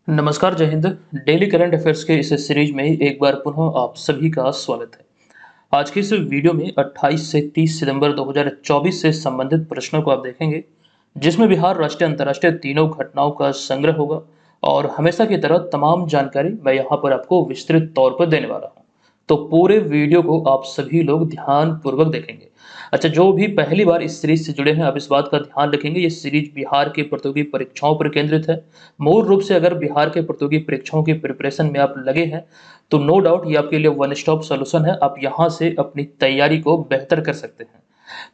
नमस्कार, जय Hind. Daily current affairs के इस सीरीज में एक बार पुनः आप सभी का स्वागत है। आज की इस वीडियो में 28 से 30 सितंबर 2024 से संबंधित प्रश्नों को आप देखेंगे, जिसमें बिहार राष्ट्रीय अंतर्राष्ट्रीय तीनों घटनाओं का संग्रह होगा और हमेशा की तरह तमाम जानकारी मैं यहाँ पर आपको विस्तृत तौर पर देने वाला हूँ। तो पूरे वीडियो को आप सभी लोग ध्यानपूर्वक देखेंगे। अच्छा, जो भी पहली बार इस सीरीज से जुड़े हैं, आप इस बात का ध्यान रखेंगे, ये सीरीज बिहार की प्रतियोगी परीक्षाओं पर केंद्रित है। मूल रूप से अगर बिहार के प्रतियोगी परीक्षाओं की प्रिपरेशन में आप लगे हैं, तो नो डाउट ये आपके लिए वन स्टॉप सॉल्यूशन है। आप यहाँ से अपनी तैयारी को बेहतर कर सकते हैं।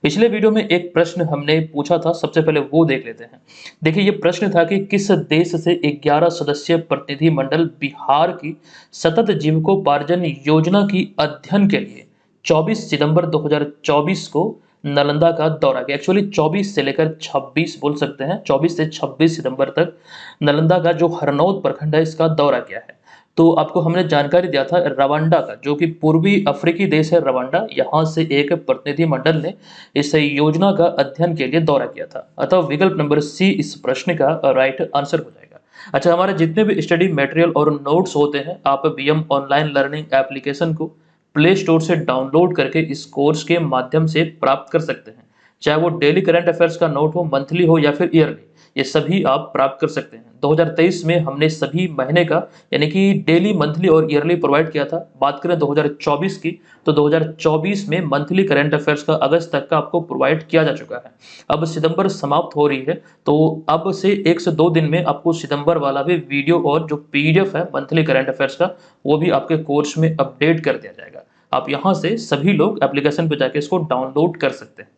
पिछले वीडियो में एक प्रश्न हमने पूछा था, सबसे पहले वो देख लेते हैं। देखिए, ये प्रश्न था कि किस देश से 11 सदस्यीय प्रतिनिधि मंडल बिहार की सतत जीविकोपार्जन योजना की अध्ययन के लिए 24 सितंबर 2024 को नालंदा का दौरा किया। एक्चुअली 24 से लेकर 26 बोल सकते हैं, 24 से 26 सितंबर तक नालंदा का जो हरनौत प्रखंड है, इसका दौरा किया है। तो आपको हमने जानकारी दिया था रवांडा का, जो कि पूर्वी अफ्रीकी देश है रवांडा, यहाँ से एक प्रतिनिधि मंडल ने इस योजना का अध्ययन के लिए दौरा किया था। अतः विकल्प नंबर सी इस प्रश्न का राइट आंसर हो जाएगा। अच्छा, हमारे जितने भी स्टडी मटेरियल और नोट्स होते हैं, आप बीएम ऑनलाइन लर्निंग एप्लीकेशन को प्ले स्टोर से डाउनलोड करके इस कोर्स के माध्यम से प्राप्त कर सकते हैं। चाहे वो डेली करंट अफेयर्स का नोट हो, मंथली हो या फिर ईयरली, ये सभी आप प्राप्त कर सकते हैं। 2023 में हमने सभी महीने का यानी कि डेली, मंथली और ईयरली प्रोवाइड किया था। बात करें 2024 की, तो 2024 में मंथली करंट अफेयर्स का अगस्त तक का आपको प्रोवाइड किया जा चुका है। अब सितंबर समाप्त हो रही है, तो अब से 1 से 2 दिन में आपको सितंबर वाला भी वीडियो और जो पीडीएफ है मंथली करंट अफेयर्स का, वो भी आपके कोर्स में अपडेट कर दिया जाएगा। आप यहाँ से सभी लोग एप्लीकेशन पे जाके इसको डाउनलोड कर सकते हैं।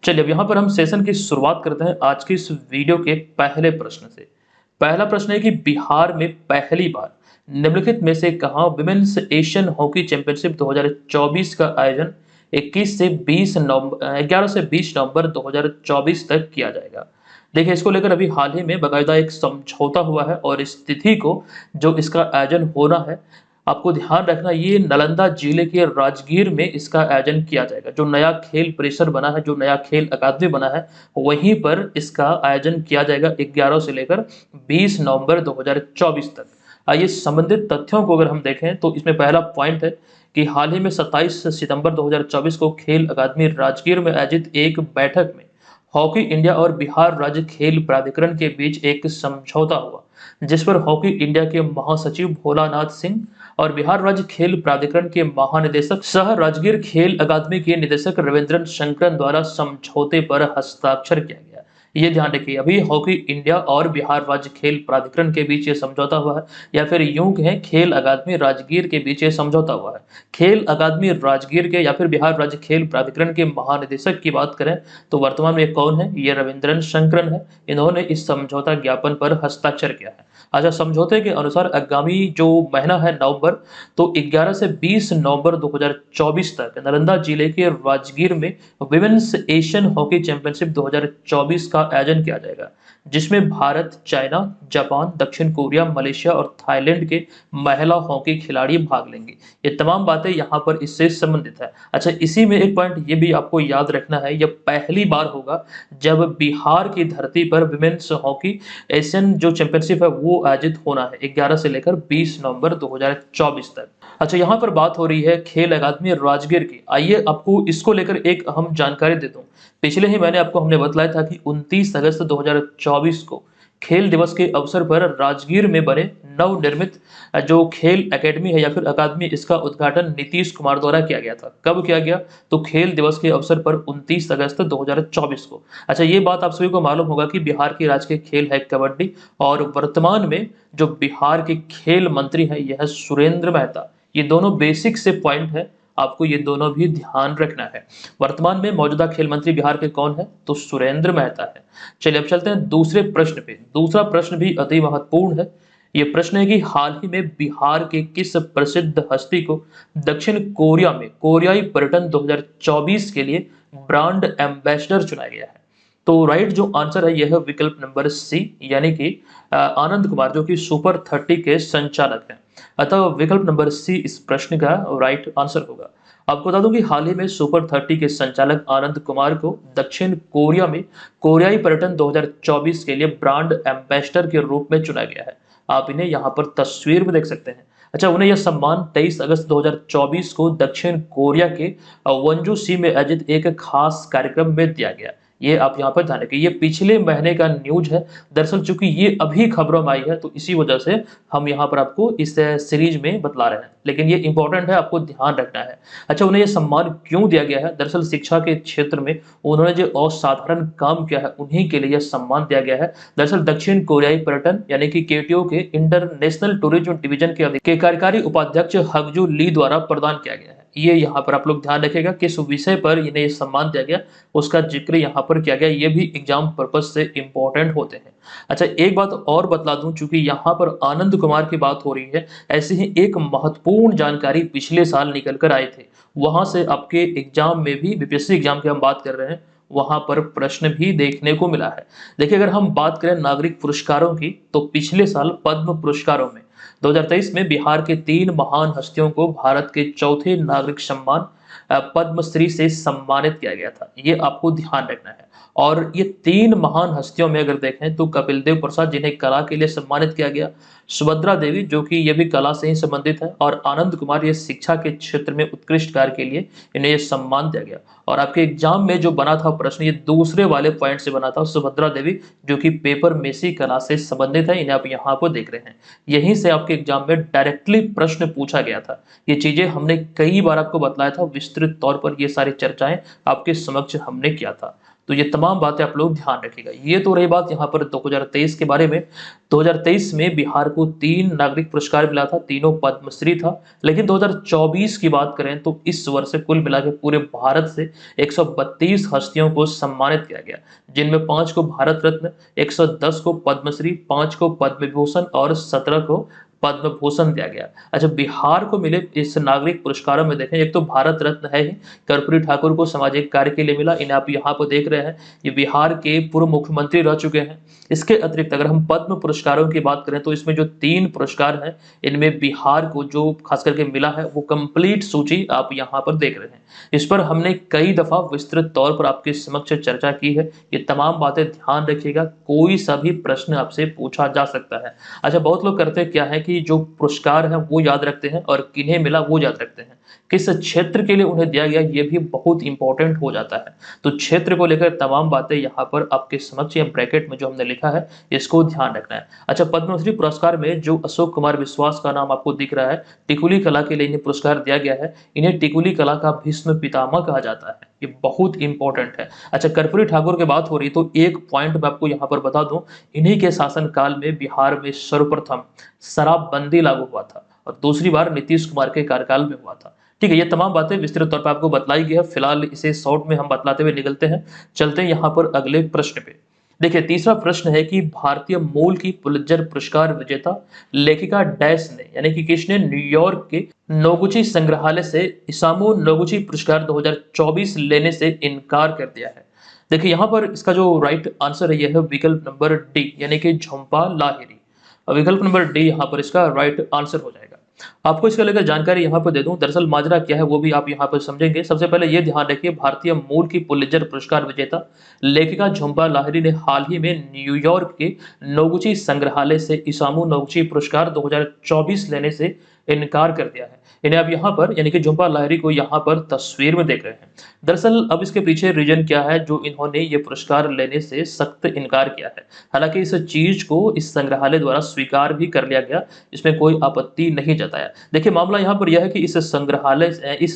चलिए, अब यहाँ पर हम सेशन की शुरुआत करते हैं आज की इस वीडियो के पहले प्रश्न से। पहला प्रश्न है कि बिहार में पहली बार निम्नलिखित में से कहाँ विमेन्स एशियन हॉकी चैंपियनशिप 2024 का आयोजन 21 से 20 नवंबर 11 से 20 नवंबर 2024 तक किया जाएगा। देखिए, इसको लेकर अभी हाल ही में बाकायदा एक समझौता हुआ है और इस तिथि को, जो इसका आयोजन होना है, आपको ध्यान रखना, ये नालंदा जिले के राजगीर में इसका आयोजन किया जाएगा। जो नया खेल परिसर बना है, जो नया खेल अकादमी बना है, वहीं पर इसका आयोजन किया जाएगा 11 से लेकर 20 नवंबर 2024 तक। आइए संबंधित तथ्यों को अगर हम देखें, तो इसमें पहला पॉइंट है कि हाल ही में 27 सितंबर 2024 को खेल अकादमी राजगीर में आयोजित एक बैठक में हॉकी इंडिया और बिहार राज्य खेल प्राधिकरण के बीच एक समझौता हुआ, जिस पर हॉकी इंडिया के महासचिव भोलानाथ सिंह और बिहार राज्य खेल प्राधिकरण के महानिदेशक सह राजगीर खेल अकादमी के निदेशक रविंद्रन शंकरन द्वारा समझौते पर हस्ताक्षर किया गया। ये ध्यान रखिए, अभी हॉकी इंडिया और बिहार राज्य खेल प्राधिकरण के बीच ये समझौता हुआ है, या फिर यूं कहें खेल अकादमी राजगीर के बीच ये समझौता हुआ है। खेल अकादमी राजगीर के या फिर बिहार राज्य खेल प्राधिकरण के महानिदेशक की बात करें, तो वर्तमान में कौन है? ये रविंद्रन शंकरन है। इन्होंने इस समझौता ज्ञापन पर हस्ताक्षर किया है। अच्छा, समझौते के अनुसार आगामी जो महीना है नवंबर, तो 11 से 20 नवंबर 2024 तक नालंदा जिले के राजगीर में विमेन्स एशियन हॉकी चैंपियनशिप 2024 का आयोजन किया जाएगा, जिसमें भारत, चाइना, जापान, दक्षिण कोरिया, मलेशिया और थाईलैंड के महिला हॉकी खिलाड़ी भाग लेंगे। ये तमाम बातें यहाँ पर इससे संबंधित है। अच्छा, इसी में एक पॉइंट ये भी आपको याद रखना है, यह पहली बार होगा जब बिहार की धरती पर विमेन्स हॉकी एशियन जो चैंपियनशिप है वो आयोजित होना है 11 से लेकर 20 नवंबर 2024 तक। अच्छा, यहाँ पर बात हो रही है खेल अकादमी राजगीर की। आइए आपको इसको लेकर एक अहम जानकारी देता हूँ। पिछले ही मैंने आपको हमने बतलाया था कि 29 अगस्त 2024 को खेल दिवस के अवसर पर राजगीर में बने नवनिर्मित जो खेल एकेडमी है या फिर अकादमी, इसका उद्घाटन नीतीश कुमार द्वारा किया गया था। कब किया गया? तो खेल दिवस के अवसर पर 29 अगस्त 2024 को। अच्छा, ये बात आप सभी को मालूम होगा कि बिहार की राजकीय खेल है कबड्डी, और वर्तमान में जो बिहार के खेल मंत्री हैं यह है सुरेंद्र मेहता। ये दोनों बेसिक से पॉइंट है, आपको ये दोनों भी ध्यान रखना है। वर्तमान में मौजूदा खेल मंत्री बिहार के कौन है? तो सुरेंद्र मेहता है। चलिए अब चलते हैं दूसरे प्रश्न पे। दूसरा प्रश्न भी अति महत्वपूर्ण है। ये प्रश्न है कि हाल ही में बिहार के किस प्रसिद्ध हस्ती को दक्षिण कोरिया में कोरियाई पर्यटन 2024 के लिए ब्रांड एम्बेसडर चुना गया है? तो राइट जो आंसर है यह है विकल्प नंबर सी, यानी कि आनंद कुमार, जो कि सुपर 30 के संचालक हैं। अतः विकल्प नंबर सी इस प्रश्न का राइट आंसर होगा। आपको बता दूं कि हाल ही में सुपर 30 के संचालक आनंद कुमार को दक्षिण कोरिया में कोरियाई पर्यटन 2024 के लिए ब्रांड एम्बेसडर के रूप में चुना गया है। आप इन्हें यहाँ पर तस्वीर में देख सकते हैं। अच्छा, उन्हें यह सम्मान 23 अगस्त 2024 को दक्षिण कोरिया के वंजू सी में आयोजित एक खास कार्यक्रम में दिया गया। ये आप यहाँ पर ध्यान रखिए, ये पिछले महीने का न्यूज है। दरअसल चूंकि ये अभी खबरों में आई है तो इसी वजह से हम यहाँ पर आपको इस सीरीज में बतला रहे हैं, लेकिन ये इंपॉर्टेंट है, आपको ध्यान रखना है। अच्छा, उन्हें ये सम्मान क्यों दिया गया है? दरअसल शिक्षा के क्षेत्र में उन्होंने जो असाधारण काम किया है उन्हीं के लिए यह सम्मान दिया गया है। दरअसल दक्षिण कोरियाई पर्यटन यानी कि केटीओ के इंटरनेशनल टूरिज्म डिवीजन के कार्यकारी उपाध्यक्ष हगजू ली द्वारा प्रदान किया गया है। ये यहाँ पर आप लोग ध्यान रखिएगा किस विषय पर इन्हें ये सम्मान दिया गया, उसका जिक्र यहाँ पर किया गया। ये भी एग्जाम पर्पज से इंपॉर्टेंट होते हैं। अच्छा, एक बात और बतला दूं, चूंकि यहाँ पर आनंद कुमार की बात हो रही है, ऐसे ही एक महत्वपूर्ण जानकारी पिछले साल निकल कर आए थे, वहां से आपके एग्जाम में भी, बीपीएससी एग्जाम की हम बात कर रहे हैं, वहां पर प्रश्न भी देखने को मिला है। देखिए, अगर हम बात करें नागरिक पुरस्कारों की, तो पिछले साल पद्म पुरस्कारों में 2023 में बिहार के 3 महान हस्तियों को भारत के चौथे नागरिक सम्मान पद्मश्री से सम्मानित किया गया था। ये आपको ध्यान रखना है। और ये 3 महान हस्तियों में अगर देखें तो कपिल देव प्रसाद, जिन्हें कला के लिए सम्मानित किया गया, सुभद्रा देवी जो कि ये भी कला से ही संबंधित है, और आनंद कुमार, ये शिक्षा के क्षेत्र में उत्कृष्ट कार्य के लिए इन्हें ये सम्मान दिया गया। और आपके एग्जाम में जो बना था प्रश्न, ये दूसरे वाले पॉइंट से बना था, सुभद्रा देवी जो कि पेपर मेसी कला से संबंधित है, इन्हें आप यहाँ पर देख रहे हैं। यहीं से आपके एग्जाम में डायरेक्टली प्रश्न पूछा गया था। ये चीजें हमने कई बार आपको बतलाया था, विस्तृत तौर पर ये सारी चर्चाएं आपके समक्ष हमने किया था। तो ये तमाम बातें आप लोग ध्यान रखिएगा। ये तो रही बात यहाँ पर 2023 के बारे में। 2023 में बिहार को 3 नागरिक पुरस्कार मिला था, तीनों पद्मश्री था। लेकिन 2024 की बात करें तो इस वर्ष कुल मिला के पूरे भारत से 132 हस्तियों को सम्मानित किया गया, जिनमें 5 को भारत रत्न, 110 को पद्मश्री, 5 को पद्म विभूषण और 17 को पद्म भूषण दिया गया। अच्छा, बिहार को मिले इस नागरिक पुरस्कारों में देखें, एक तो भारत रत्न है ही, कर्पूरी ठाकुर को सामाजिक कार्य के लिए मिला, इन्हें आप यहाँ पर देख रहे हैं, ये बिहार के पूर्व मुख्यमंत्री रह चुके हैं। इसके अतिरिक्त अगर हम पद्म पुरस्कारों की बात करें तो इसमें जो 3 पुरस्कार हैं, इनमें बिहार को जो खास करके मिला है वो कंप्लीट सूची आप यहाँ पर देख रहे हैं। इस पर हमने कई दफा विस्तृत तौर पर आपके समक्ष चर्चा की है। ये तमाम बातें ध्यान रखिएगा, कोई सा भी प्रश्न आपसे पूछा जा सकता है। अच्छा, बहुत लोग करते क्या है कि जो पुरस्कार है वो याद रखते हैं और किन्हें मिला वो याद रखते हैं, किस क्षेत्र के लिए उन्हें दिया गया ये भी बहुत इंपॉर्टेंट हो जाता है। तो क्षेत्र को लेकर तमाम बातें यहाँ पर आपके समक्ष या ब्रैकेट में जो हमने लिखा है इसको ध्यान रखना है। अच्छा, पद्मश्री पुरस्कार में जो अशोक कुमार विश्वास का नाम आपको दिख रहा है, टिकुली कला के लिए इन्हें पुरस्कार दिया गया है। इन्हें टिकुली कला का भीष्म पितामह कहा जाता है, ये बहुत इंपॉर्टेंट है। अच्छा, कर्पूरी ठाकुर की बात हो रही तो एक पॉइंट मैं आपको यहाँ पर बता दूं, इन्हीं के शासन काल में बिहार में सर्वप्रथम शराबबंदी लागू हुआ था और दूसरी बार नीतीश कुमार के कार्यकाल में हुआ था। ठीक है, ये तमाम बातें विस्तृत तौर पर आपको बतलाई गई है। फिलहाल इसे शॉर्ट में हम बतलाते हुए निकलते हैं, चलते हैं यहाँ पर अगले प्रश्न पे। देखिए, तीसरा प्रश्न है कि भारतीय मूल की पुलित्जर पुरस्कार विजेता लेखिका डैश ने, यानी कि किसने न्यूयॉर्क के नोगुची संग्रहालय से इसामु नोगुची पुरस्कार 2024 लेने से इनकार कर दिया है। देखिए, यहाँ पर इसका जो राइट आंसर है यह है विकल्प नंबर डी, यानी कि झुम्पा लाहिरी। विकल्प नंबर डी यहाँ पर इसका राइट आंसर हो जाएगा। आपको इसके लेकर जानकारी यहाँ पर दे दूं, दरअसल माजरा क्या है वो भी आप यहाँ पर समझेंगे। सबसे पहले ये ध्यान रखिए, भारतीय मूल की पुलित्जर पुरस्कार विजेता लेखिका झुम्पा लाहिरी ने हाल ही में न्यूयॉर्क के नोगुची संग्रहालय से इसामु नोगुची पुरस्कार 2024 लेने से इनकार कर दिया है। इन्हें आप यहाँ पर, यानी कि झुम्पा लाहिरी को यहाँ पर तस्वीर में देख रहे हैं। दरअसल अब इसके पीछे रीजन क्या है जो इन्होंने ये पुरस्कार लेने से सख्त इनकार किया है। हालांकि इस चीज को इस संग्रहालय द्वारा स्वीकार भी कर लिया गया, इसमें कोई आपत्ति नहीं जताया। देखिए, मामला यहाँ पर यह है कि इस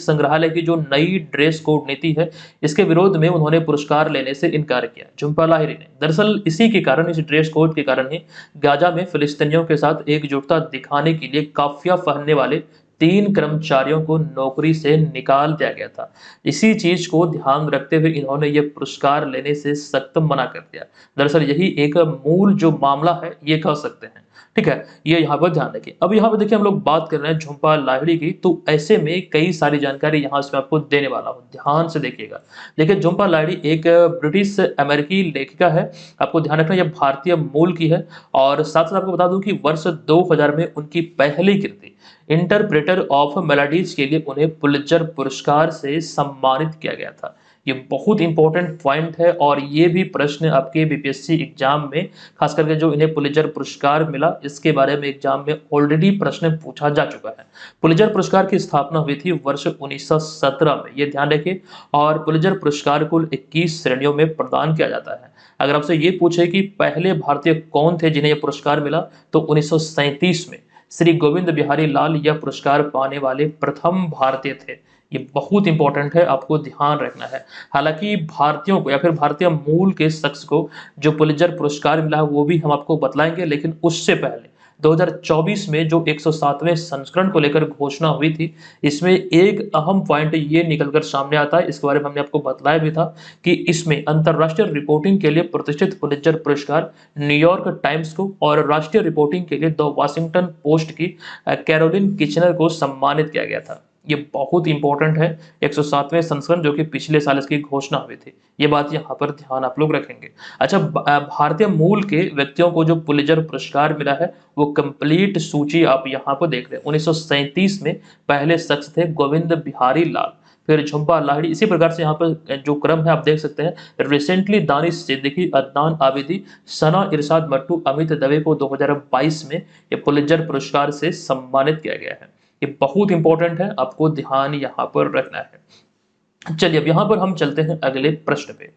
संग्रहालय की जो नई ड्रेस कोड नीति है, इसके विरोध में उन्होंने पुरस्कार लेने से इनकार किया झुम्पा लाहिरी ने। दरअसल इसी के कारण, इस ड्रेस कोड के कारण ही गाजा में फिलिस्तीनियों के साथ एकजुटता दिखाने के लिए काफिया पहनने वाले 3 कर्मचारियों को नौकरी से निकाल दिया गया था। इसी चीज को ध्यान रखते हुए इन्होंने ये पुरस्कार लेने से सख्त मना कर दिया। दरअसल यही एक मूल जो मामला है ये कह सकते हैं। ठीक है, ये यहाँ पर ध्यान रखिए। अब यहाँ पर देखिए, हम लोग बात कर रहे हैं झुम्पा लाहिड़ी की, तो ऐसे में कई सारी जानकारी यहाँ से मैं आपको देने वाला हूँ, ध्यान से देखिएगा। देखिए, झुम्पा लाहिड़ी एक ब्रिटिश अमेरिकी लेखिका है, आपको ध्यान रखना यह भारतीय मूल की है। और साथ साथ आपको बता दूं कि वर्ष 2000 में उनकी पहली कृति इंटरप्रेटर ऑफ मेलोडीज के लिए उन्हें पुलित्जर पुरस्कार से सम्मानित किया गया था। ये बहुत इंपॉर्टेंट पॉइंट है और ये भी प्रश्न आपके बीपीएससी एग्जाम में, खास करके जो इन्हें पुलित्जर पुरस्कार मिला, इसके बारे में एग्जाम में ऑलरेडी प्रश्न पूछा जा चुका है। पुलित्जर पुरस्कार की स्थापना हुई थी वर्ष 1917 में, ये ध्यान रखिए। और पुलित्जर पुरस्कार कुल 21 श्रेणियों में प्रदान किया जाता है। अगर आपसे ये पूछे कि पहले भारतीय कौन थे जिन्हें यह पुरस्कार मिला, तो 1937 में श्री गोविंद बिहारी लाल यह पुरस्कार पाने वाले प्रथम भारतीय थे। ये बहुत इंपॉर्टेंट है, आपको ध्यान रखना है। हालांकि भारतीयों को या फिर भारतीय मूल के शख्स को जो पुलित्जर पुरस्कार मिला है वो भी हम आपको बतलाएंगे, लेकिन उससे पहले 2024 में जो 107वें संस्करण को लेकर घोषणा हुई थी, इसमें एक अहम पॉइंट ये निकलकर सामने आता है, इसके बारे में हमने आपको बतलाया भी था कि इसमें अंतरराष्ट्रीय रिपोर्टिंग के लिए प्रतिष्ठित पुलित्जर पुरस्कार न्यूयॉर्क टाइम्स को और राष्ट्रीय रिपोर्टिंग के लिए द वाशिंगटन पोस्ट की कैरोलिन किचनर को सम्मानित किया गया था। ये बहुत इंपॉर्टेंट है, 107वें संस्करण जो कि पिछले साल इसकी घोषणा हुई थी, ये बात यहाँ पर ध्यान आप लोग रखेंगे। अच्छा, भारतीय मूल के व्यक्तियों को जो पुलित्जर पुरस्कार मिला है वो कंप्लीट सूची आप यहाँ पर देख रहे हैं। 1937 में पहले शख्स थे गोविंद बिहारी लाल, फिर झुम्पा लाहिड़ी, इसी प्रकार से यहाँ पर जो क्रम है आप देख सकते हैं। रिसेंटली दानिश सिद्दीकी, अदनान आबिदी, सना इरशाद मट्टू, अमित दवे को 2022 में ये पुलित्जर पुरस्कार से सम्मानित किया गया है। ये बहुत इंपॉर्टेंट है, आपको ध्यान यहाँ पर रखना है। चलिए अब यहाँ पर हम चलते हैं अगले प्रश्न पे।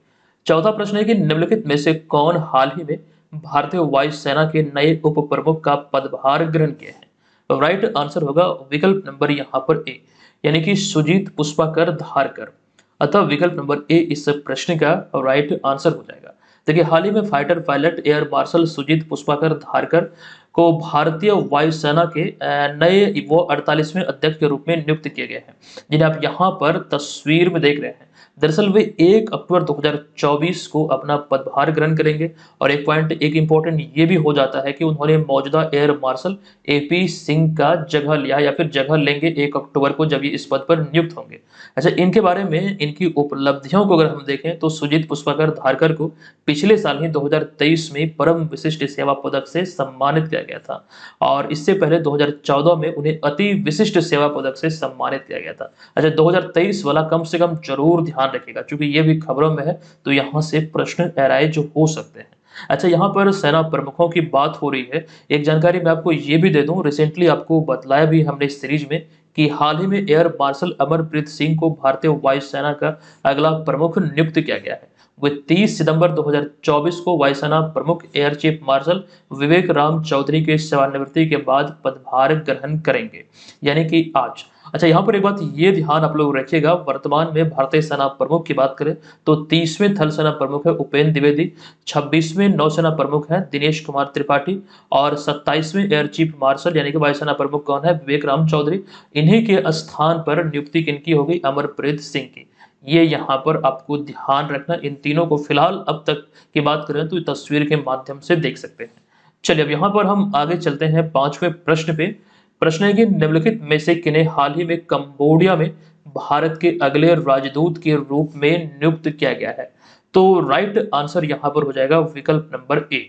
चौथा प्रश्न है कि निम्नलिखित में से कौन हाल ही में भारतीय वायुसेना के नए उप प्रमुख का पदभार ग्रहण किए हैं? तो राइट आंसर होगा विकल्प नंबर यहाँ पर ए, यानी कि सुजीत पुष्पाकर धारकर। अतः विकल्प नंबर ए इस प्रश्न का राइट आंसर हो जाएगा। देखिए, हाल ही में fighter pilot air marshal Sujeet Pushpakar Dharkar को भारतीय वायुसेना के नए वो 48वें अध्यक्ष के रूप में नियुक्त किए गए हैं, जिन्हें आप यहाँ पर तस्वीर में देख रहे हैं। दरअसल वे 1 अक्टूबर 2024 को अपना पदभार ग्रहण करेंगे। और एक पॉइंट एक इंपॉर्टेंट ये भी हो जाता है कि उन्होंने मौजूदा एयर मार्शल एपी सिंह का जगह लिया या फिर जगह लेंगे 1 अक्टूबर को, जब ये इस पद पर नियुक्त होंगे। अच्छा, इनके बारे में इनकी उपलब्धियों को अगर हम देखें तो सुजीत पुष्पाकर धारकर को पिछले साल ही 2023 में परम विशिष्ट सेवा पदक से सम्मानित किया गया था, और इससे पहले 2014 में उन्हें अति विशिष्ट सेवा पदक से सम्मानित किया गया था। अच्छा, 2023 वाला कम से कम जरूर ध्यान रखिएगा, क्योंकि ये भी खबरों में है, तो यहाँ से प्रश्न एराइज हो सकते हैं। अच्छा, यहाँ पर सेना प्रमुखों की बात हो रही है, एक जानकारी मैं आपको ये भी दे दूं, रिसेंटली आपको बतलाया भी हमने इस सीरीज में कि हाल ही में एयर मार्शल अमरप्रीत सिंह को भारतीय वायुसेना का अगला प्रमुख नियुक्त किया गया है। वे 30 सितंबर 2024 को वायुसेना प्रमुख एयर चीफ मार्शल विवेक राम चौधरी के सेवानिवृत्ति के बाद पदभार ग्रहण करेंगे, यानी कि आज। अच्छा, यहाँ पर एक बात ये ध्यान आप लोग रखिएगा, वर्तमान में भारतीय सेना प्रमुख की बात करें तो 30वें थल सेना प्रमुख है उपेंद्र द्विवेदी, 26वें नौसेना प्रमुख है दिनेश कुमार त्रिपाठी, और 27वें एयर चीफ मार्शल यानी कि वायुसेना प्रमुख कौन है? विवेक राम चौधरी। इन्हीं के स्थान पर नियुक्ति किनकी हो गई? अमरप्रीत सिंह की। ये यहाँ पर आपको ध्यान रखना, इन तीनों को फिलहाल अब तक की बात करें तो तस्वीर के माध्यम से देख सकते हैं। चलिए अब यहाँ पर हम आगे चलते हैं 5वें प्रश्न पे। प्रश्न है कि निम्नलिखित में से किन्हें हाल ही में कंबोडिया में भारत के अगले राजदूत के रूप में नियुक्त किया गया है? तो राइट आंसर यहाँ पर हो जाएगा विकल्प नंबर ए।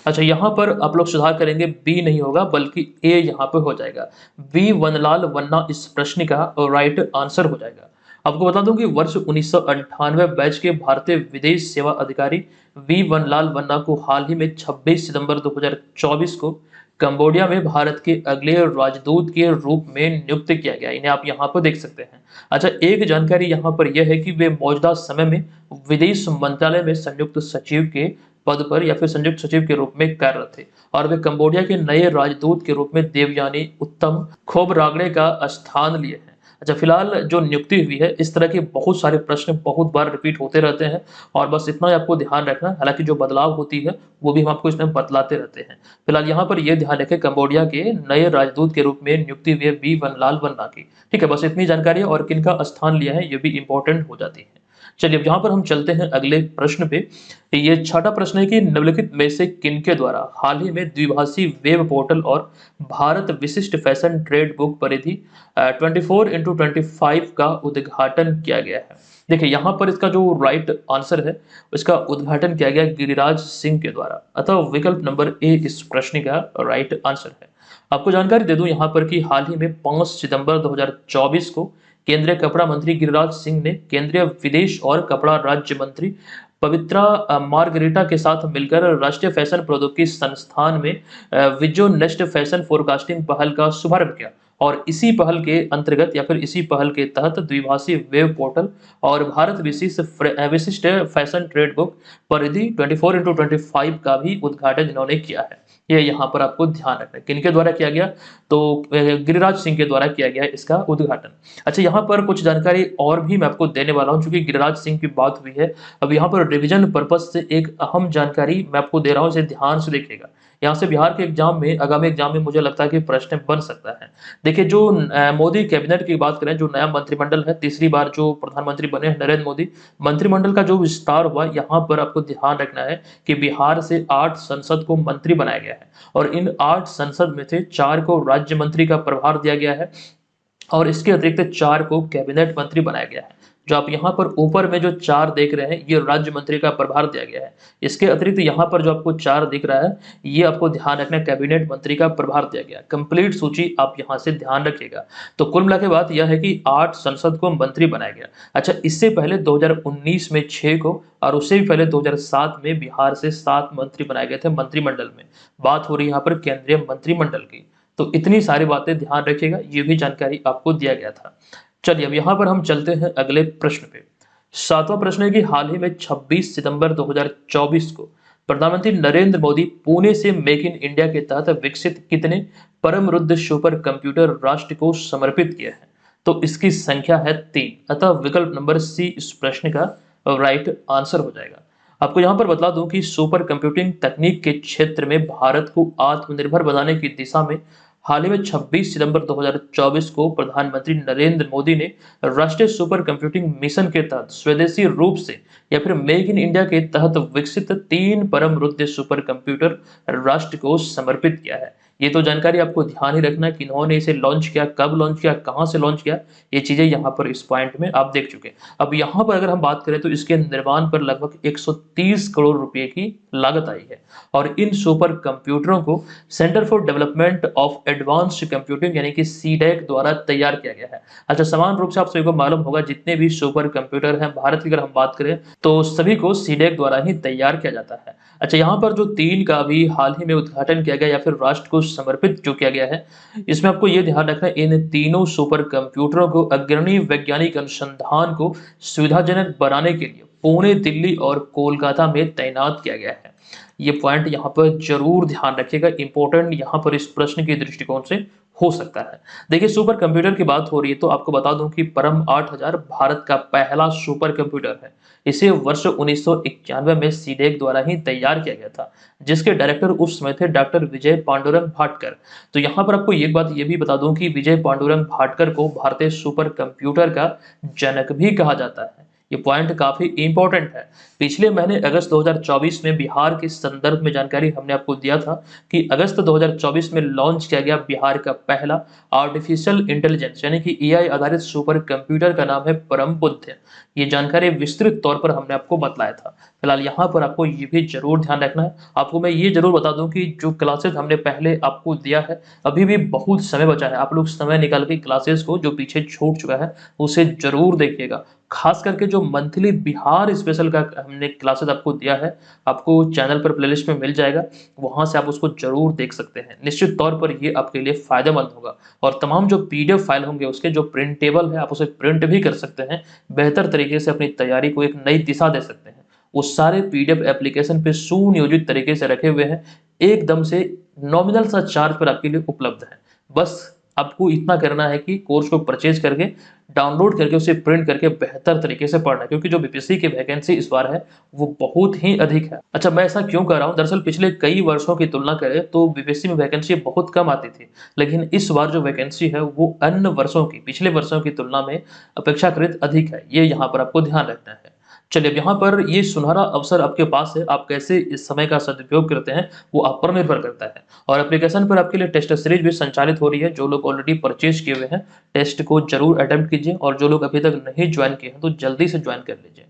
अच्छा, यहाँ पर आप लोग सुधार करेंगे, बी नहीं होगा बल्कि ए यहाँ पे हो जाएगा। वी वनलाल वन्ना इस प्रश्न का राइट आंसर हो जाएगा। आपको बता दूं कि वर्ष 1998 बैच के भारतीय विदेश सेवा अधिकारी वी वनलाल वन्ना को हाल ही में 26 सितंबर 2024 को कंबोडिया में भारत के अगले राजदूत के रूप में नियुक्त किया गया। इन्हें आप यहाँ पर देख सकते हैं। अच्छा, एक जानकारी यहाँ पर यह है कि वे मौजूदा समय में विदेश मंत्रालय में संयुक्त सचिव के पद पर या फिर संयुक्त सचिव के रूप में कार्यरत थे, और वे कंबोडिया के नए राजदूत के रूप में देवयानी उत्तम खोबरागड़े का स्थान लिए हैं। अच्छा, फिलहाल जो नियुक्ति हुई है, इस तरह के बहुत सारे प्रश्न बहुत बार रिपीट होते रहते हैं, और बस इतना ही आपको ध्यान रखना। हालांकि जो बदलाव होती है वो भी हम आपको इसमें बतलाते रहते हैं। फिलहाल यहाँ पर यह ध्यान रखें, कंबोडिया के नए राजदूत के रूप में नियुक्ति हुई है वी वनलाल वन्ना की। ठीक है, बस इतनी जानकारी है, और किनका स्थान लिया है ये भी इंपॉर्टेंट हो जाती है। चलिए अब यहाँ पर हम चलते हैं अगले प्रश्न पे। ये छठा प्रश्न है कि निम्नलिखित में से किनके द्वारा हाल ही में द्विभाषी वेब पोर्टल और भारत विशिष्ट फैशन ट्रेड बुक परिधि 24x25 का उद्घाटन किया गया है? देखिए, यहाँ पर इसका जो राइट आंसर है उसका उद्घाटन किया गया गिरिराज सिंह के द्वारा। अतः विकल्प नंबर ए इस प्रश्न का राइट आंसर है। आपको जानकारी दे दूं यहाँ पर कि हाल ही में 5 सितंबर 2024 को केंद्रीय कपड़ा मंत्री गिरिराज सिंह ने केंद्रीय विदेश और कपड़ा राज्य मंत्री पवित्रा मार्गरेटा के साथ मिलकर राष्ट्रीय फैशन प्रौद्योगिकी संस्थान में विजो नेस्ट फैशन फोरकास्टिंग पहल का शुभारंभ किया। और इसी पहल के अंतर्गत या फिर इसी पहल के तहत द्विभाषी वेब पोर्टल और भारत विशिष्ट फैशन ट्रेड बुक परिधि 24x25 का भी उद्घाटन इन्होंने किया है। ये यहाँ पर आपको ध्यान रखना है किनके द्वारा किया गया, तो गिरिराज सिंह के द्वारा किया गया इसका उद्घाटन। अच्छा, यहाँ पर कुछ जानकारी और भी मैं आपको देने वाला हूँ, क्योंकि गिरिराज सिंह की बात हुई है। अब यहाँ पर रिवीजन पर्पज से एक अहम जानकारी मैं आपको दे रहा हूँ, इसे ध्यान से देखिएगा। यहाँ से बिहार के एग्जाम में, आगामी एग्जाम में मुझे लगता है कि प्रश्न बन सकता है। देखिए, जो मोदी कैबिनेट की बात करें, जो नया मंत्रिमंडल है, तीसरी बार जो प्रधानमंत्री बने हैं नरेंद्र मोदी, मंत्रिमंडल का जो विस्तार हुआ, यहाँ पर आपको ध्यान रखना है कि बिहार से 8 सांसद को मंत्री बनाया गया है और इन 8 सांसद में से 4 को राज्य मंत्री का प्रभार दिया गया है और इसके अतिरिक्त 4 को कैबिनेट मंत्री बनाया गया है। जो आप यहाँ पर ऊपर में जो 4 देख रहे हैं, ये राज्य मंत्री का प्रभार दिया गया है। इसके अतिरिक्त यहाँ पर जो आपको 4 दिख रहा है, ये आपको ध्यान रखना है कैबिनेट मंत्री का प्रभार दिया गया। कंप्लीट सूची आप यहाँ से ध्यान रखिएगा। तो कुल मिला के बात यह है कि 8 संसद को मंत्री बनाया गया। अच्छा, इससे पहले 2019 में 6 को और उससे भी पहले 2007 में बिहार से 7 मंत्री बनाए गए थे मंत्रिमंडल में। बात हो रही है यहाँ पर केंद्रीय मंत्रिमंडल की। तो इतनी सारी बातें ध्यान रखिएगा, ये भी जानकारी आपको दिया गया था। चलिए, अब यहाँ पर हम चलते हैं अगले प्रश्न पे। 7वां प्रश्न है कि हाल ही में 26 सितंबर 2024 को प्रधानमंत्री नरेंद्र मोदी पुणे से मेक इन इंडिया के तहत विकसित कितने परम रुद्ध सुपर कंप्यूटर राष्ट्र को समर्पित किए हैं? तो इसकी संख्या है 3, अतः विकल्प नंबर सी इस प्रश्न का राइट आंसर हो जाएगा। आपको यहाँ पर बता दूं कि सुपर कंप्यूटिंग तकनीक के क्षेत्र में भारत को आत्मनिर्भर बनाने की दिशा में हाल ही में 26 सितंबर 2024 को प्रधानमंत्री नरेंद्र मोदी ने राष्ट्रीय सुपर कंप्यूटिंग मिशन के तहत स्वदेशी रूप से या फिर मेक इन इंडिया के तहत विकसित 3 परम रुद्ध सुपर कंप्यूटर राष्ट्र को समर्पित किया है। ये तो जानकारी आपको ध्यान ही रखना है कि इन्होंने इसे लॉन्च किया, कब लॉन्च किया, कहां से लॉन्च किया, ये चीजें यहाँ पर इस पॉइंट में आप देख चुके। अब यहाँ पर अगर हम बात करें तो इसके निर्माण पर लगभग 130 करोड़ रुपए की लागत आई है और इन सुपर कंप्यूटरों को centre for development of advanced computing यानी कि सीडेक द्वारा तैयार किया गया है। अच्छा, समान रूप से आप सभी को मालूम होगा जितने भी सुपर कंप्यूटर हैं भारत की अगर हम बात करें तो सभी को सीडेक द्वारा ही तैयार किया जाता है। अच्छा, यहाँ पर जो 3 का भी हाल ही में उद्घाटन किया गया या फिर राष्ट्र को समर्पित जो किया गया है, इसमें आपको ये ध्यान रखना है इन तीनों सुपर कंप्यूटरों को अग्रणी वैज्ञानिक अनुसंधान को सुविधाजनक बनाने के लिए पुणे, दिल्ली और कोलकाता में तैनात किया गया है। ये पॉइंट यहाँ पर जरूर ध्यान रखिएगा, इंपॉर्टेंट यहाँ पर इस प्रश्न के दृष्टिकोण से हो सकता है। देखिए, सुपर कंप्यूटर की बात हो रही है तो आपको बता दूं कि परम 8000 भारत का पहला सुपर कंप्यूटर है। इसे वर्ष 1991 में सीडेक द्वारा ही तैयार किया गया था, जिसके डायरेक्टर उस समय थे डॉक्टर विजय पांडुरंग भाटकर। तो यहाँ पर आपको एक बात ये भी बता दूं कि विजय पांडुरंग भाटकर को भारतीय सुपर कंप्यूटर का जनक भी कहा जाता है। ये पॉइंट काफी इंपॉर्टेंट है। पिछले महीने अगस्त 2024 में बिहार के संदर्भ में जानकारी हमने आपको दिया था कि अगस्त 2024 में लॉन्च किया गया बिहार का पहला आर्टिफिशियल इंटेलिजेंस यानी कि एआई आधारित सुपर कंप्यूटर का नाम है परम बुद्ध। ये जानकारी विस्तृत तौर पर हमने आपको बतलाया था। फिलहाल यहाँ पर आपको ये भी जरूर ध्यान रखना है। आपको मैं ये जरूर बता दूं कि जो क्लासेस हमने पहले आपको दिया है, अभी भी बहुत समय बचा है। आप लोग समय निकाल के क्लासेस को जो पीछे छूट चुका है उसे जरूर देखिएगा। खास करके जो मंथली बिहार स्पेशल का हमने क्लासेस आपको दिया है, आपको चैनल पर प्लेलिस्ट में मिल जाएगा, वहां से आप उसको जरूर देख सकते हैं। निश्चित तौर पर ये आपके लिए फायदेमंद होगा और तमाम जो पीडीएफ फाइल होंगे उसके जो प्रिंटेबल है आप उसे प्रिंट भी कर सकते हैं, बेहतर तरीके से अपनी तैयारी को एक नई दिशा दे सकते हैं। वो सारे पीडीएफ एप्लीकेशन पे सुनियोजित तरीके से रखे हुए हैं, एकदम से नॉमिनल सा चार्ज पर आपके लिए उपलब्ध है। बस आपको इतना करना है कि कोर्स को परचेज करके डाउनलोड करके उसे प्रिंट करके बेहतर तरीके से पढ़ना, क्योंकि जो बीपीएससी की वैकेंसी इस बार है वो बहुत ही अधिक है। अच्छा, मैं ऐसा क्यों कर रहा हूँ, दरअसल पिछले कई वर्षों की तुलना करें तो बीपीएससी में वैकेंसी बहुत कम आती थी, लेकिन इस बार जो वैकेंसी है वो अन्य वर्षों की, पिछले वर्षों की तुलना में अपेक्षाकृत अधिक है। ये यहाँ पर आपको ध्यान रखना है। चलिए, अब यहाँ पर ये सुनहरा अवसर आपके पास है, आप कैसे इस समय का सदुपयोग करते हैं वो आप पर निर्भर करता है। और एप्लीकेशन पर आपके लिए टेस्ट सीरीज भी संचालित हो रही है। जो लोग ऑलरेडी परचेज किए हुए हैं टेस्ट को जरूर अटेम्प्ट कीजिए और जो लोग अभी तक नहीं ज्वाइन किए हैं तो जल्दी से ज्वाइन कर लीजिए।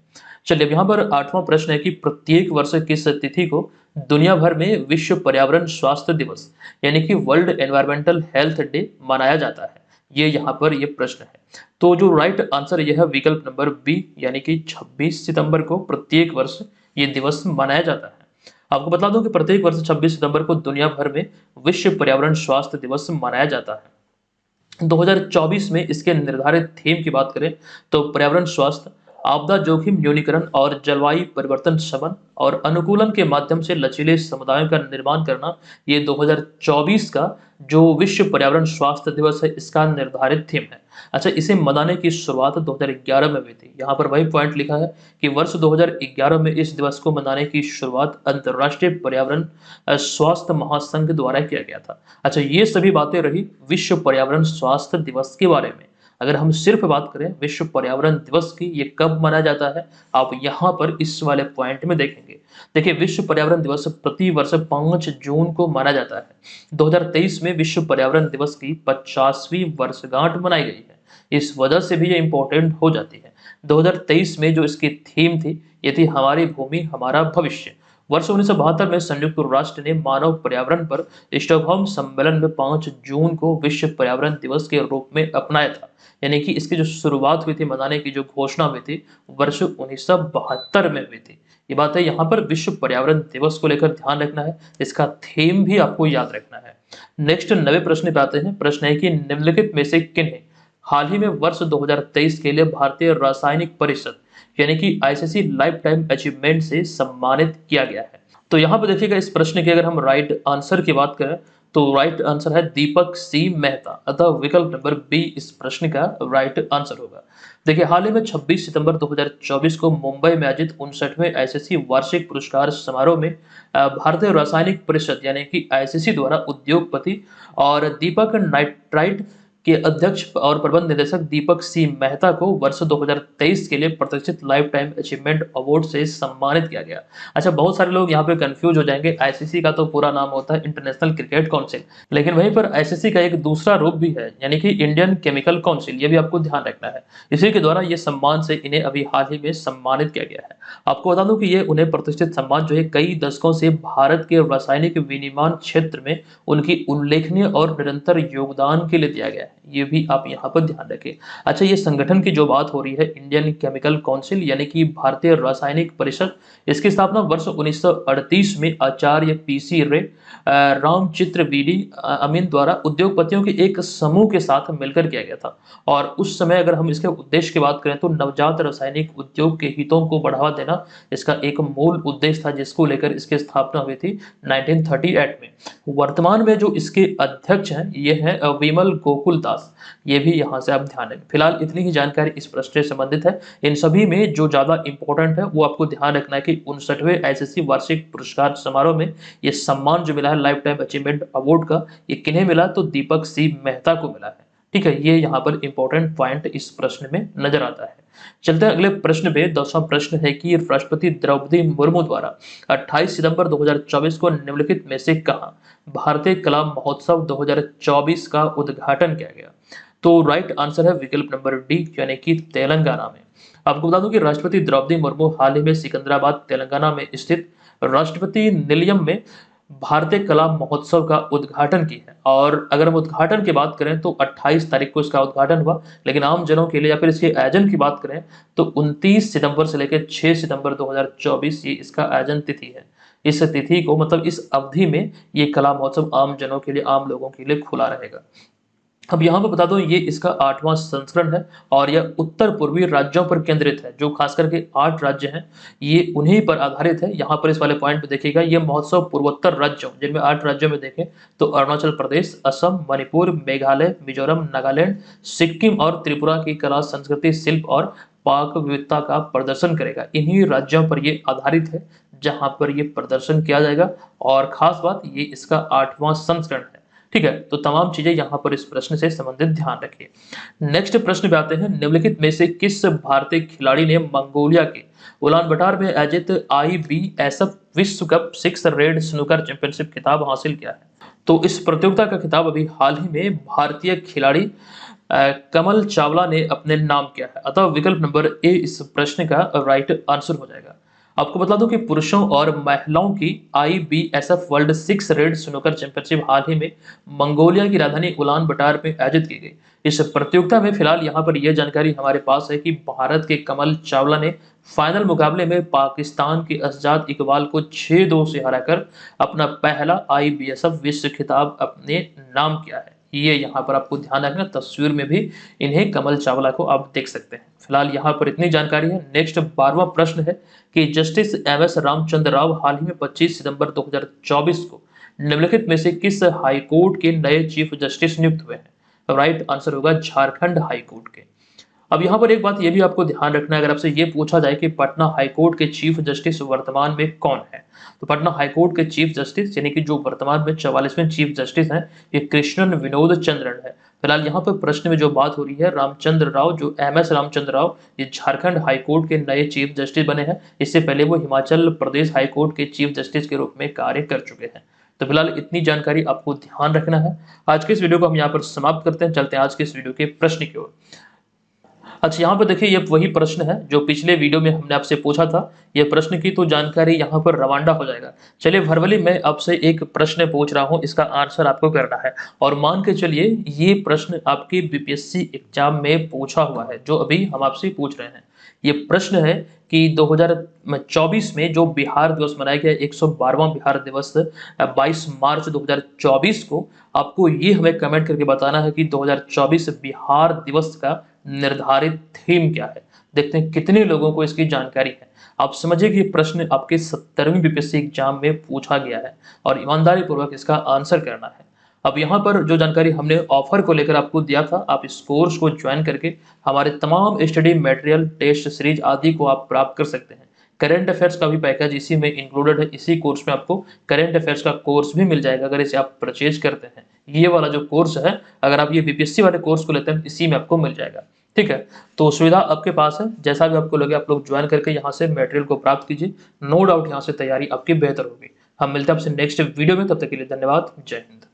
चलिए, अब यहाँ पर 8वां प्रश्न है कि प्रत्येक वर्ष किस तिथि को दुनिया भर में विश्व पर्यावरण स्वास्थ्य दिवस यानी कि वर्ल्ड एनवायरमेंटल हेल्थ डे मनाया जाता है? ये यहाँ पर ये प्रश्न है। तो जो राइट आंसर यह है विकल्प नंबर बी, यानी कि 26 सितंबर को प्रत्येक वर्ष ये दिवस मनाया जाता है। आपको बता दूं कि प्रत्येक वर्ष 26 सितंबर को दुनिया भर में विश्व पर्यावरण स्वास्थ्य दिवस मनाया जाता है। 2024 में इसके निर्धारित थीम की बात करें तो पर्यावरण स्वास्थ्य, आपदा जोखिम न्यूनीकरण और जलवायु परिवर्तन शमन और अनुकूलन के माध्यम से लचीले समुदायों का निर्माण करना, ये 2024 का जो विश्व पर्यावरण स्वास्थ्य दिवस है इसका निर्धारित थीम है। अच्छा, इसे मनाने की शुरुआत 2011 में हुई थी। यहाँ पर वही पॉइंट लिखा है कि वर्ष 2011 में इस दिवस को मनाने की शुरुआत अंतर्राष्ट्रीय पर्यावरण स्वास्थ्य महासंघ द्वारा किया गया था। अच्छा, ये सभी बातें रही विश्व पर्यावरण स्वास्थ्य दिवस के बारे में। अगर हम सिर्फ बात करें विश्व पर्यावरण दिवस की, ये कब मनाया जाता है, आप यहाँ पर इस वाले पॉइंट में देखेंगे। देखिए, विश्व पर्यावरण दिवस प्रति वर्ष 5 जून को माना जाता है। 2023 में विश्व पर्यावरण दिवस की 50वीं वर्षगांठ मनाई गई है। इस वजह से भी ये इंपॉर्टेंट हो जाती है। 2023 में जो इसकी थीम थी, ये थी हमारी भूमि हमारा भविष्य। वर्ष 1972 में संयुक्त राष्ट्र ने मानव पर्यावरण पर स्टॉकहोम सम्मेलन में 5 जून को विश्व पर्यावरण दिवस के रूप में अपनाया था। यानी कि इसकी जो शुरुआत हुई थी, मनाने की जो घोषणा हुई थी, वर्ष 1972 में हुई थी। ये बात है, यहाँ पर विश्व पर्यावरण दिवस को लेकर ध्यान रखना है, इसका थीम भी आपको याद रखना है। नेक्स्ट 9वें प्रश्न पे आते हैं। प्रश्न है कि निम्नलिखित में से किन्हें हाल ही में वर्ष 2023 के लिए भारतीय रासायनिक परिषद यानी कि आईसीसी लाइफ टाइम अचीवमेंट से सम्मानित किया गया है। तो यहाँ पे देखिएगा, इस प्रश्न के अगर हम राइट आंसर की बात करें तो राइट आंसर है दीपक सी मेहता, अतः विकल्प नंबर बी इस प्रश्न का राइट आंसर होगा। देखिए, हाल ही में 26 सितंबर 2024 को मुंबई में आयोजित 59वें आईसीसी वार्षिक पुरस्कार समारोह में भारतीय रासायनिक परिषद यानी कि आईसीसी द्वारा उद्योगपति और दीपक नाइट्राइट के अध्यक्ष और प्रबंध निदेशक दीपक सी मेहता को वर्ष 2023 के लिए प्रतिष्ठित लाइफ टाइम अचीवमेंट अवार्ड से सम्मानित किया गया। अच्छा, बहुत सारे लोग यहाँ पे कंफ्यूज हो जाएंगे। आईसीसी का तो पूरा नाम होता है इंटरनेशनल क्रिकेट काउंसिल, लेकिन वहीं पर आईसीसी का एक दूसरा रूप भी है, यानी कि इंडियन केमिकल काउंसिल। ये भी आपको ध्यान रखना है। इसी के द्वारा ये सम्मान से इन्हें अभी हाल ही में सम्मानित किया गया है। आपको बता दूं कि ये उन्हें प्रतिष्ठित सम्मान जो है कई दशकों से भारत के रासायनिक विनिर्माण क्षेत्र में उनकी उल्लेखनीय और निरंतर योगदान के लिए दिया गया है। ये भी आप यहाँ पर ध्यान रखें। अच्छा, ये संगठन की जो बात हो रही है, इंडियन केमिकल काउंसिल यानी कि भारतीय रासायनिक परिषद, इसकी स्थापना वर्ष 1938 में आचार्य पीसी रे, रामचित्र बीडी अमीन द्वारा उद्योगपतियों के एक समूह के साथ मिलकर किया गया था। और उस समय अगर हम इसके उद्देश्य की बात करें तो नवजात रासायनिक उद्योग के हितों को बढ़ावा देना इसका एक मूल उद्देश्य था, जिसको लेकर इसकी स्थापना हुई थी 1938 में। वर्तमान में जो इसके अध्यक्ष हैं ये हैं विमल गोकुल दास। ये भी यहाँ से आप ध्यान रखें। फिलहाल इतनी ही जानकारी इस प्रश्न से संबंधित है। इन सभी में जो ज्यादा इंपॉर्टेंट है वो आपको ध्यान रखना है कि 59वें आईसीसी वार्षिक पुरस्कार समारोह में ये सम्मान जो मिला है लाइफ टाइम अचीवमेंट अवार्ड का, ये किन्हें मिला, तो दीपक सी मेहता को मिला है। ठीक है, ये यहाँ पर इंपॉर्टेंट पॉइंट इस प्रश्न में नजर आता है। चलते हैं अगले प्रश्न पे। 10वां प्रश्न है कि राष्ट्रपति द्रौपदी मुर्मू द्वारा 28 सितंबर 2024 को निम्नलिखित में से कहाँ भारतीय कला महोत्सव 2024 का उद्घाटन किया गया। तो राइट आंसर है विकल्प नंबर डी, यानी कि तेलंगाना में। आपको बता दूं कि राष्ट्रपति द्रौपदी मुर्मू हाल ही में सिकंदराबाद तेलंगाना में स्थित राष्ट्रपति निलयम में भारतीय कला महोत्सव का उद्घाटन की है। और अगर हम उद्घाटन की बात करें तो 28 तारीख को इसका उद्घाटन हुआ, लेकिन आम जनों के लिए या फिर इसके आयोजन की बात करें तो 29 सितंबर से लेकर 6 सितंबर 2024 ये इसका आयोजन तिथि है। इस तिथि को मतलब इस अवधि में ये कला महोत्सव आम जनों के लिए, आम लोगों के लिए खुला रहेगा। अब यहाँ पर बता दो, ये इसका 8वां संस्करण है और यह उत्तर पूर्वी राज्यों पर केंद्रित है। जो खास करके 8 राज्य हैं ये उन्हीं पर आधारित है। यहाँ पर इस वाले पॉइंट पे देखिएगा, ये महोत्सव पूर्वोत्तर राज्यों, जिनमें 8 राज्यों में देखें तो अरुणाचल प्रदेश, असम, मणिपुर, मेघालय, मिजोरम, नागालैंड, सिक्किम और त्रिपुरा की कला, संस्कृति, शिल्प और पाक विविधता का प्रदर्शन करेगा। इन्हीं राज्यों पर ये आधारित है जहाँ पर ये प्रदर्शन किया जाएगा। और खास बात, ये इसका 8वां संस्करण है। ठीक है, तो तमाम चीजें यहाँ पर इस प्रश्न से संबंधित ध्यान रखिए। नेक्स्ट प्रश्न पे आते हैं। निम्नलिखित में से किस भारतीय खिलाड़ी ने मंगोलिया के उलानबटार में आयोजित IBSF विश्व कप 6 रेड स्नूकर चैंपियनशिप खिताब हासिल किया है। तो इस प्रतियोगिता का खिताब अभी हाल ही में भारतीय खिलाड़ी कमल चावला ने अपने नाम किया है, अतः विकल्प नंबर ए इस प्रश्न का राइट आंसर हो जाएगा। आपको बता दूं कि पुरुषों और महिलाओं की IBSF world 6 red snooker championship हाल ही में मंगोलिया की राजधानी उलान बटार में आयोजित की गई। इस प्रतियोगिता में फिलहाल यहाँ पर यह जानकारी हमारे पास है कि भारत के कमल चावला ने फाइनल मुकाबले में पाकिस्तान के असजाद इकबाल को 6-2 से हराकर अपना पहला IBSF विश्व खिताब अपने नाम किया है। ये यहाँ पर आपको ध्यान रखना, तस्वीर में भी इन्हें कमल चावला को आप देख सकते हैं। फिलहाल यहाँ पर इतनी जानकारी है। नेक्स्ट 12वां प्रश्न है कि जस्टिस MS रामचंद्र राव हाल ही में 25 सितंबर 2024 को निम्नलिखित में से किस हाईकोर्ट के नए चीफ जस्टिस नियुक्त हुए हैं? राइट आंसर होगा झारखंड हाईकोर्ट के। अब यहाँ पर एक बात ये भी आपको ध्यान रखना है, अगर आपसे ये पूछा जाए कि पटना हाईकोर्ट के चीफ जस्टिस वर्तमान में कौन है, तो पटना हाईकोर्ट के चीफ जस्टिस यानी कि जो वर्तमान में 44वें चीफ जस्टिस हैं, ये कृष्णन विनोद चंद्रन है। फिलहाल यहाँ पर प्रश्न में जो बात हो रही है, रामचंद्र राव जो MS रामचंद्र राव ये झारखंड हाईकोर्ट के नए चीफ जस्टिस बने हैं। इससे पहले वो हिमाचल प्रदेश हाईकोर्ट के चीफ जस्टिस के रूप में कार्य कर चुके हैं। तो फिलहाल इतनी जानकारी आपको ध्यान रखना है। आज के इस वीडियो को हम यहाँ पर समाप्त करते हैं। चलते हैं आज के इस वीडियो के प्रश्न की ओर। अच्छा, यहाँ पर देखिए, ये वही प्रश्न है जो पिछले वीडियो में हमने आपसे पूछा था। ये प्रश्न की तो जानकारी यहाँ पर रवांडा हो जाएगा। चलिए वर्बली मैं आपसे एक प्रश्न पूछ रहा हूँ, इसका आंसर आपको करना है। और मान के चलिए ये प्रश्न आपके BPSC एग्जाम में पूछा हुआ है, जो अभी हम आपसे पूछ रहे हैं। ये प्रश्न है कि 2024 में जो बिहार दिवस मनाया गया, 112वां बिहार दिवस 22 मार्च 2024 को, आपको ये हमें कमेंट करके बताना है कि 2024 बिहार दिवस का निर्धारित थीम क्या है। देखते हैं कितने लोगों को इसकी जानकारी है। आप समझिए कि ये प्रश्न आपके 70वीं BPSC एग्जाम में पूछा गया है और ईमानदारी पूर्वक इसका आंसर करना है। अब यहाँ पर जो जानकारी हमने ऑफर को लेकर आपको दिया था, आप इस कोर्स को ज्वाइन करके हमारे तमाम स्टडी मटेरियल, टेस्ट सीरीज आदि को आप प्राप्त कर सकते हैं। करंट अफेयर्स का भी पैकेज इसी में इंक्लूडेड है। इसी कोर्स में आपको करंट अफेयर्स का कोर्स भी मिल जाएगा अगर इसे आप परचेज करते हैं। ये वाला जो कोर्स है, अगर आप ये BPSC वाले कोर्स को लेते हैं, इसी में आपको मिल जाएगा। ठीक है, तो सुविधा आपके पास है। जैसा भी आपको लगे आप लोग ज्वाइन करके यहाँ से मटेरियल को प्राप्त कीजिए। नो डाउट यहाँ से तैयारी आपकी बेहतर होगी। हम मिलते हैं आपसे नेक्स्ट वीडियो में, तब तक के लिए धन्यवाद। जय हिंद।